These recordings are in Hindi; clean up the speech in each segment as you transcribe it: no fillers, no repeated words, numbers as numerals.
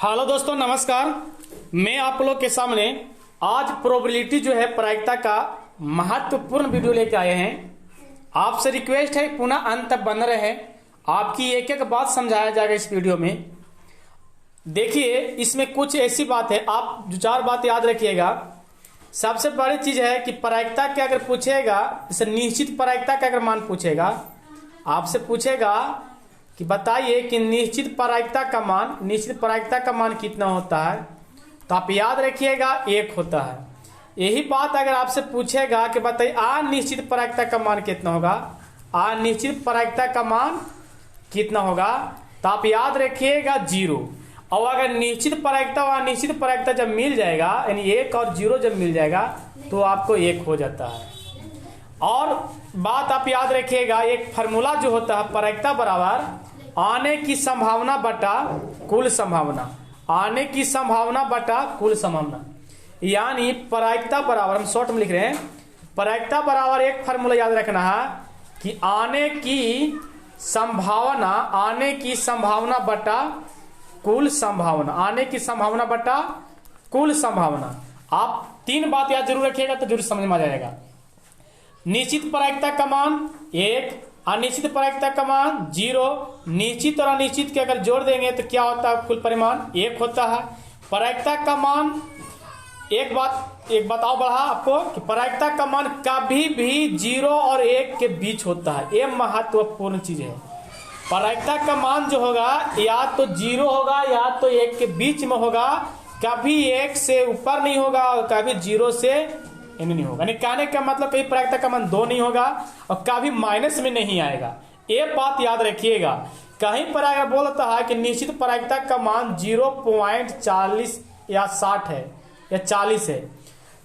हेलो दोस्तों, नमस्कार। मैं आप लोग के सामने आज प्रोबेबिलिटी जो है प्रायिकता का महत्वपूर्ण वीडियो लेके आए हैं। आपसे रिक्वेस्ट है पुनः अंत तक बने रहे। आपकी एक एक बात समझाया जाएगा इस वीडियो में। देखिए, इसमें कुछ ऐसी बात है, आप दो चार बात याद रखिएगा। सबसे बड़ी चीज है कि प्रायिकता के अगर पूछेगा, जैसे निश्चित प्रायिकता का अगर मान पूछेगा, आपसे पूछेगा कि बताइए कि निश्चित प्रायिकता का मान कितना होता है, तो आप याद रखिएगा 1 होता है। यही बात अगर आपसे पूछेगा कि बताइए अनिश्चित प्रायिकता का मान कितना होगा, अनिश्चित प्रायिकता का मान कितना होगा, तो आप याद रखिएगा 0। और अगर निश्चित प्रायिकता और अनिश्चित प्रायिकता जब मिल जाएगा, यानी 1 और 0 जब मिल जाएगा, तो आपको 1 हो जाता है। और बात आप याद रखिएगा, एक फार्मूला जो होता है प्रायिकता बराबर आने की संभावना बटा कुल संभावना, आने की संभावना बटा कुल संभावना। यानी प्रायिकता बराबर, हम शॉर्ट में लिख रहे हैं, प्रायिकता बराबर एक फार्मूला याद रखना है कि आने की संभावना बटा कुल संभावना, आने की संभावना बटा कुल संभावना। आप 3 बात याद जरूर रखिएगा तो जरूर समझ में आ जाएगा। निश्चित प्रायिकता का मान 1, अनिश्चित प्रायिकता का मान 0। निश्चित और अनिश्चित के अगर जोड़ देंगे तो क्या होता है, कुल परिमाण 1 होता है। प्रायिकता का मान एक बताओ बढ़ा आपको कि प्रायिकता का मान कभी भी 0 और 1 के बीच होता है। ये महत्वपूर्ण चीज है। प्रायिकता का मान जो होगा या तो 0 होगा या तो 1 के बीच में होगा, कभी 1 से ऊपर नहीं होगा और कभी 0 से नहीं होगा। यानी कहने का मतलब कहीं प्रायिकता का मान 2 नहीं होगा और कभी माइनस में नहीं आएगा। ये बात याद रखिएगा। कहीं पर अगर बोलता है कि निश्चित प्रायिकता का मान 0.40 या 60 है या 40 है,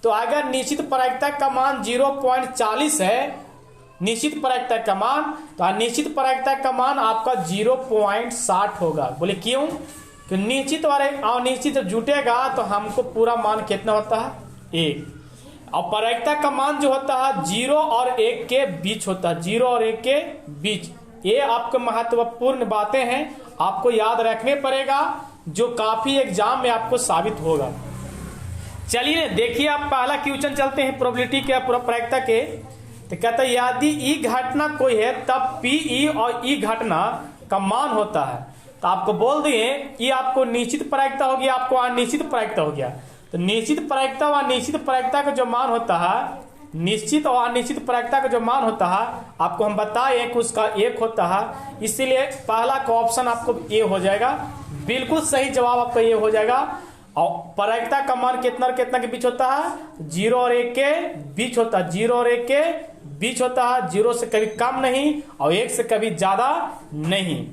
तो अगर निश्चित प्रायिकता का मान 0.40 है, निश्चित प्रायिकता का मान, तो अनिश्चित प्रायिकता का मान आपका 0.60 होगा। बोले क्यों? कि निश्चित और अनिश्चित जब जुटेगा तो हमको पूरा मान कितना होता है, 1। और प्रायिकता का मान जो होता है 0 और 1 के बीच होता है, 0 और 1 के बीच। ये आपको महत्वपूर्ण बातें हैं, आपको याद रखने पड़ेगा, जो काफी एग्जाम में आपको साबित होगा। चलिए देखिए, आप पहला क्वेश्चन चलते हैं प्रोबेबिलिटी के प्रायिकता के। तो कहता है यदि ई घटना कोई है तब पी ई और ई घटना का मान होता है। तो आपको बोल दिए ये आपको निश्चित प्रायिकता हो गया, आपको अनिश्चित प्रायिकता हो गया। तो निश्चित प्रायिकता और अनिश्चित प्रायिकता का जो मान होता है, निश्चित और अनिश्चित प्रायिकता का जो मान होता है, आपको हम बताएं कि उसका 1 होता है। इसीलिए पहला का ऑप्शन आपको ए हो जाएगा। बिल्कुल सही जवाब आपका ये हो जाएगा। और प्रायिकता का मान कितना और कितना के बीच होता है, 0 और 1 के बीच होता है, 0 और 1 के बीच होता है। 0 से कभी कम नहीं और 1 से कभी ज्यादा नहीं।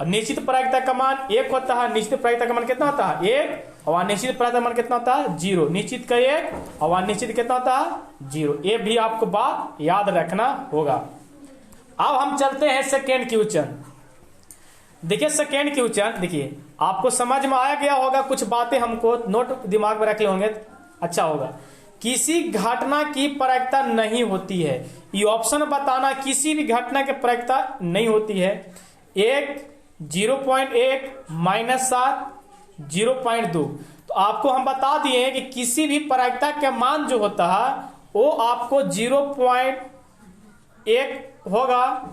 और निश्चित प्रायिकता का मान 1 होता है, निश्चित प्रायिकता का मान कितना होता है, 1। और अनिश्चित प्रायिकता का मान कितना होता है, 0। निश्चित का 1 और अनिश्चित कितना होता है, 0। ये भी आपको बात याद रखना होगा। अब हम चलते हैं सेकेंड क्वेश्चन। देखिए सेकेंड क्वेश्चन, देखिए आपको समझ में आया गया होगा, कुछ बातें हमको नोट दिमाग में रखे होंगे, अच्छा होगा। किसी घटना की प्रायिकता नहीं होती है, ये ऑप्शन बताना, किसी भी घटना की प्रायिकता नहीं होती है। 1, 0.1, -7, 0.2। तो आपको हम बता दिए कि किसी भी प्रायिकता का मान जो होता है वो आपको 0.1 होगा,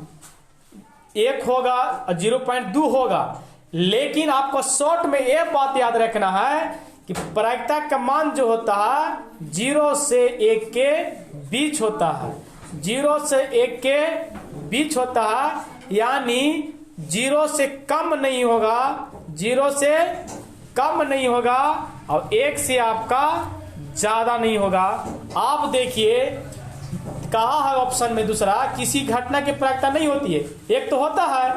1 होगा और 0.2 होगा। लेकिन आपको शॉर्ट में ये बात याद रखना है कि प्रायिकता का मान जो होता है 0 से 1 के बीच होता है, 0 से 1 के बीच होता है। यानी 0 से कम नहीं होगा, 0 से कम नहीं होगा और 1 से आपका ज्यादा नहीं होगा। आप देखिए कहा है ऑप्शन में दूसरा, किसी घटना की प्रायिकता नहीं होती है। एक तो होता है,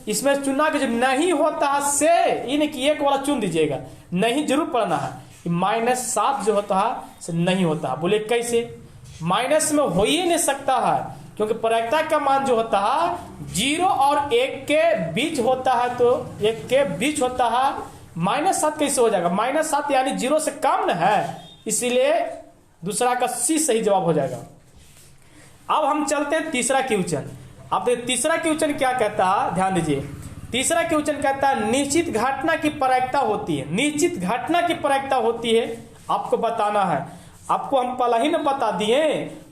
इसमें चुनना कि जो नहीं होता है से इन की 1 वाला चुन दीजिएगा, नहीं जरूर पढ़ना है। -7 जो होता है से नहीं होता है। बोले कैसे? माइनस में हो ही नहीं सकता है, क्योंकि प्रायिकता का मान जो होता है 0 और 1 के बीच होता है, तो 1 के बीच होता है। -7 कैसे हो जाएगा? -7 यानी 0 से कम न है, इसीलिए दूसरा का सी सही जवाब हो जाएगा। अब हम चलते हैं तीसरा क्वेश्चन। अब तीसरा क्वेश्चन क्या कहता है, ध्यान दीजिए। तीसरा क्वेश्चन कहता है निश्चित घटना की प्रायिकता होती है, निश्चित घटना की प्रायिकता होती है, आपको बताना है। आपको हम पहले ही न बता दिए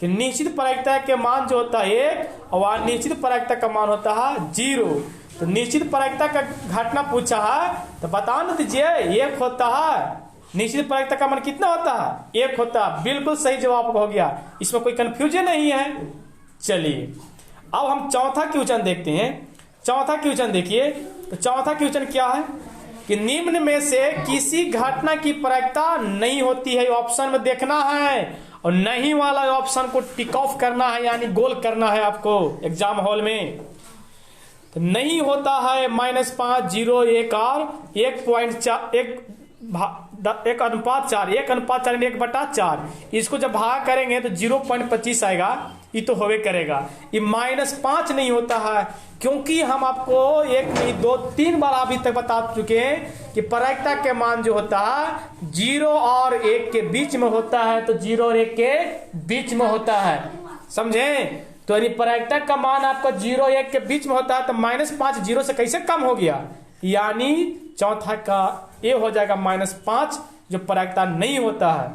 कि निश्चित प्रायिकता के मान जो होता है 1 और निश्चित प्रायिकता का मान होता है 0। तो निश्चित प्रायिकता का घटना पूछा है तो बता न दीजिए 1 होता है। निश्चित प्रायिकता का मान कितना होता है? 1 होता है। बिल्कुल सही जवाब हो गया, इसमें कोई कंफ्यूजन नहीं है। चलिए अब हम चौथा क्वेश्चन देखते हैं। चौथा क्वेश्चन देखिए, तो चौथा क्वेश्चन क्या है कि निम्न में से किसी घटना की प्रायिकता नहीं होती है, ऑप्शन में देखना है और नहीं वाला ऑप्शन को टिक ऑफ करना है, यानी गोल करना है आपको एग्जाम हॉल में। तो नहीं होता है -5, 0, 1 और 1.4 1/4 इसको जब भाग करेंगे तो 0.25 आएगा, ये तो होवे करेगा। ये -5 नहीं होता है क्योंकि हम आपको 1 नहीं 2 3 बार अभी तक बता चुके हैं कि प्रायिकता के मान जो होता है 0 और 1 के बीच में होता है। तो 0 और 1 के बीच में होता है, समझे? तो यानी प्रायिकता का मान आपका 0 और 1 के बीच में होता है। तो -5 0 से कैसे कम हो गया, यानी चौथा का ये हो जाएगा -5 जो प्रायिकता नहीं होता है।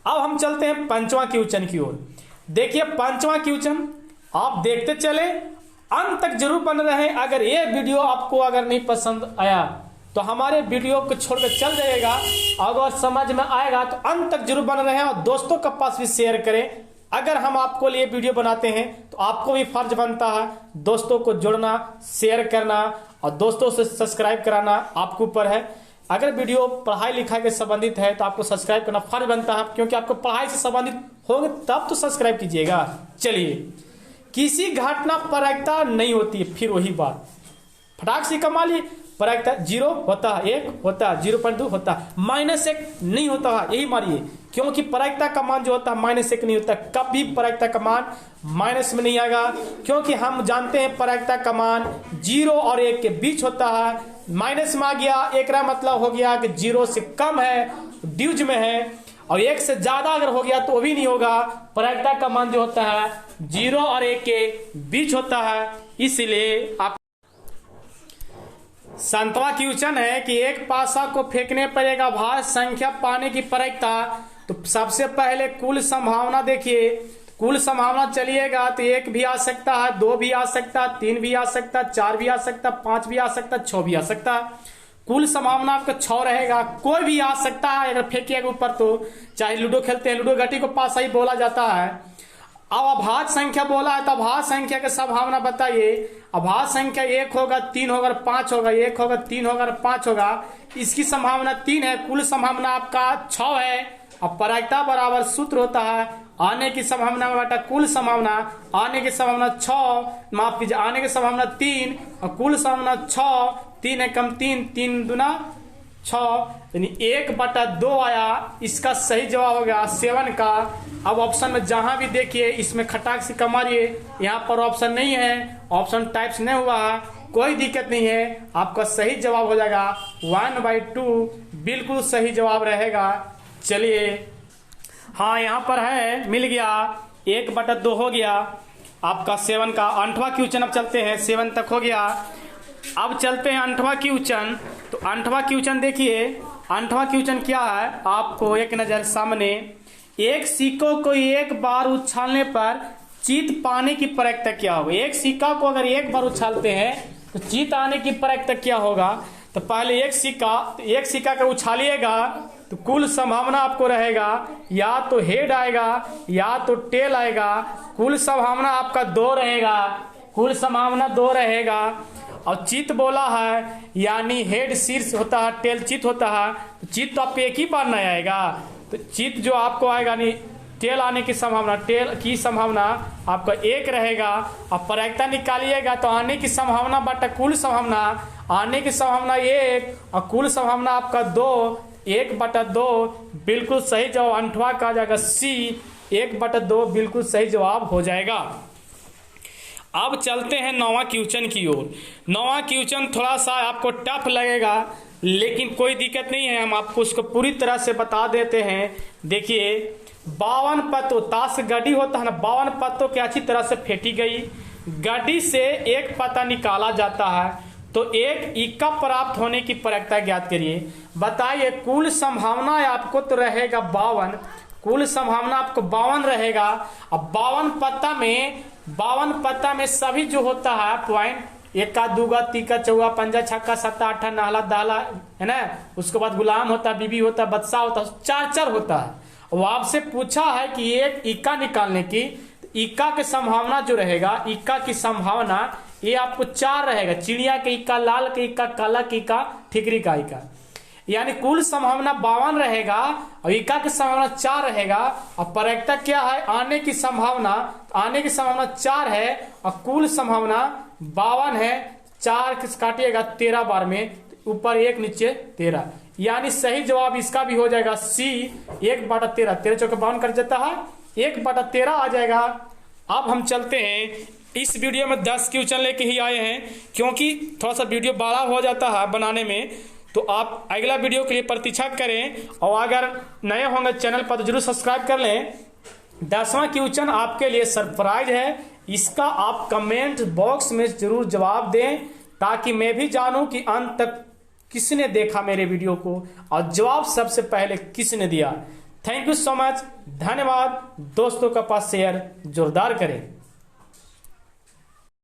अब हम चलते हैं पंचवां क्वेश्चन की ओर। देखिए पांचवा क्वेश्चन आप देखते चले, अंत तक जरूर बन रहे। अगर ये वीडियो आपको अगर नहीं पसंद आया तो हमारे वीडियो को छोड़कर चल जाएगा, अगर समझ में आएगा तो अंत तक जरूर बन रहे हैं और दोस्तों के पास भी शेयर करें। अगर हम आपको लिए वीडियो बनाते हैं तो आपको भी फर्ज बनता है दोस्तों को जोड़ना, शेयर करना और दोस्तों से सब्सक्राइब कराना आपके ऊपर है। अगर वीडियो पढ़ाई लिखाई के संबंधित है तो आपको सब्सक्राइब करना फर्ज बनता है, क्योंकि आपको पढ़ाई से संबंधित होंगे तब तो सब्सक्राइब कीजिएगा। चलिए, किसी घटना प्रायिकता नहीं होती है, फिर वही बात फटाक से कमा लिए। प्रायिकता 0 होता है, 1 होता है, 0.2 होता है, -1 नहीं होता है, यही मानिए। क्योंकि प्रायिकता का मान जो होता है -1 नहीं होता, कभी प्रायिकता का मान माइनस में नहीं आएगा, क्योंकि हम जानते हैं प्रायिकता का मान 0 और 1 के बीच होता है। माइनस में आ गया, एक मतलब हो गया कि 0 से कम है, ड्यूज में है, और 1 से ज्यादा अगर हो गया तो वो भी नहीं होगा। प्रायिकता का मान जो होता है 0 और 1 के बीच होता है। इसलिए आप 7वां क्वेश्चन है कि एक पासा को फेंकने पर एक आभास संख्या पाने की प्रायिकता। तो सबसे पहले कुल संभावना देखिए, कुल संभावना चलिएगा तो 1 भी आ सकता है, 2 भी आ सकता है, 3 भी आ सकता है, 4 भी आ सकता है, 5 भी आ सकता है, 6 भी आ सकता है। कुल संभावना आपका 6 रहेगा, कोई भी आ सकता है अगर फेंकिएगा ऊपर। तो चाहे लूडो खेलते हैं, लूडो घटी को पासा ही बोला जाता है। अब अभाज्य संख्या बोला है तो अभाज्य संख्या की संभावना बताइए। अभाज्य संख्या 1 होगा, 3 होगा, 5 होगा, 1 होगा, 3 होगा, 5 होगा, इसकी संभावना 3 है। कुल संभावना आपका 6 है। अब प्रायिकता बराबर सूत्र होता है आने की संभावना बटा कुल संभावना। आने की संभावना 6, माफ कीजिए, आने की संभावना 3 और कुल संभावना 6। 3 एकम 3, 3 दूना 6, यानी 1/2 आया। इसका सही जवाब हो गया 7 का। अब ऑप्शन में जहां भी देखिए इसमें खटाक से कमारिए, यहाँ पर ऑप्शन नहीं है, ऑप्शन टाइप्स नहीं हुआ है, कोई दिक्कत नहीं है। आपका सही जवाब हो जाएगा 1/2, बिल्कुल सही जवाब रहेगा। चलिए, हाँ यहाँ पर है, मिल गया, 1/2 हो गया आपका 7 का। 8वां क्वेश्चन अब चलते हैं, 7 तक हो गया। अब चलते हैं 8वां क्वेश्चन। तो 8वां क्वेश्चन देखिए, 8वां क्वेश्चन क्या है आपको एक नजर सामने। एक सिक्कों को एक बार उछालने पर जीत पाने की प्रायिकता क्या होगी। एक सिक्का को अगर एक बार उछालते हैं तो जीत आने की प्रायिकता क्या होगा। तो पहले एक सिक्का का उछालिएगा तो कुल संभावना आपको रहेगा या तो हेड आएगा या तो टेल आएगा। कुल संभावना आपका 2 रहेगा, कुल संभावना 2 रहेगा। और चित बोला है, यानी हेड शीर्ष होता है, टेल चित होता है। तो चित तो आपको एक ही बार नहीं आएगा, तो चित जो आपको आएगा नहीं, टेल आने की संभावना, टेल की संभावना आपका 1 रहेगा। और प्रायिकता निकालिएगा तो आने की संभावना बटा कुल संभावना, आने की संभावना 1 और कुल संभावना आपका 2, 1/2 बिल्कुल सही जवाब। 8वां का आ जाएगा C, 1/2 बिल्कुल सही जवाब हो जाएगा। अब चलते हैं 9वां क्वेश्चन की ओर। 9वां क्वेश्चन थोड़ा सा आपको टफ लगेगा, लेकिन कोई दिक्कत नहीं है, हम आपको उसको पूरी तरह से बता देते हैं। देखिए 52 पत्तों, ताश गड्डी होता है ना, 52 पत्तों की अच्छी तरह से फेंटी गई। गड्डी से एक पता निकाला जाता है तो एक इक्का प्राप्त होने की प्रायिकता ज्ञात करिए। बताइए कुल संभावना आपको तो रहेगा 52, कुल संभावना आपको 52 रहेगा। अब 52 पत्ता में सभी जो होता है पॉइंट, इक्का दूगा तीका चौगा पंजा छक्का सत्ता अट्ठा नाला दाला है ना, उसके बाद गुलाम होता, बीबी होता, बदशाह होता, चार होता है। वो आपसे पूछा है कि एक इक्का निकालने की, इक्का की संभावना जो रहेगा, इक्का की संभावना ये आपको 4 रहेगा। चिड़िया के इक्का, लाल के इक्का, काला के इक्का, ठिकरी का इक्का, यानी कुल संभावना 52 रहेगा और इक्का की संभावना 4 रहेगा। और प्रायिकता क्या है, आने की संभावना 4 है और कुल संभावना 52 है। 4 काटिएगा 13 बार में, ऊपर 1 नीचे 13, यानी सही जवाब इसका भी हो जाएगा सी 1/13। 13 चौके 52 कर देता है, 1/13 आ जाएगा। अब हम चलते हैं, इस वीडियो में 10 क्वेश्चन लेके ही आए हैं क्योंकि थोड़ा सा वीडियो बड़ा हो जाता है बनाने में, तो आप अगला वीडियो के लिए प्रतीक्षा करें। और अगर नए होंगे चैनल पर तो जरूर सब्सक्राइब कर लें। 10वां क्वेश्चन आपके लिए सरप्राइज है, इसका आप कमेंट बॉक्स में जरूर जवाब दें ताकि मैं भी जानूं कि अंत तक किसने देखा मेरे वीडियो को और जवाब सबसे पहले किसने दिया। थैंक यू सो मच, धन्यवाद। दोस्तों के पास शेयर जोरदार करें।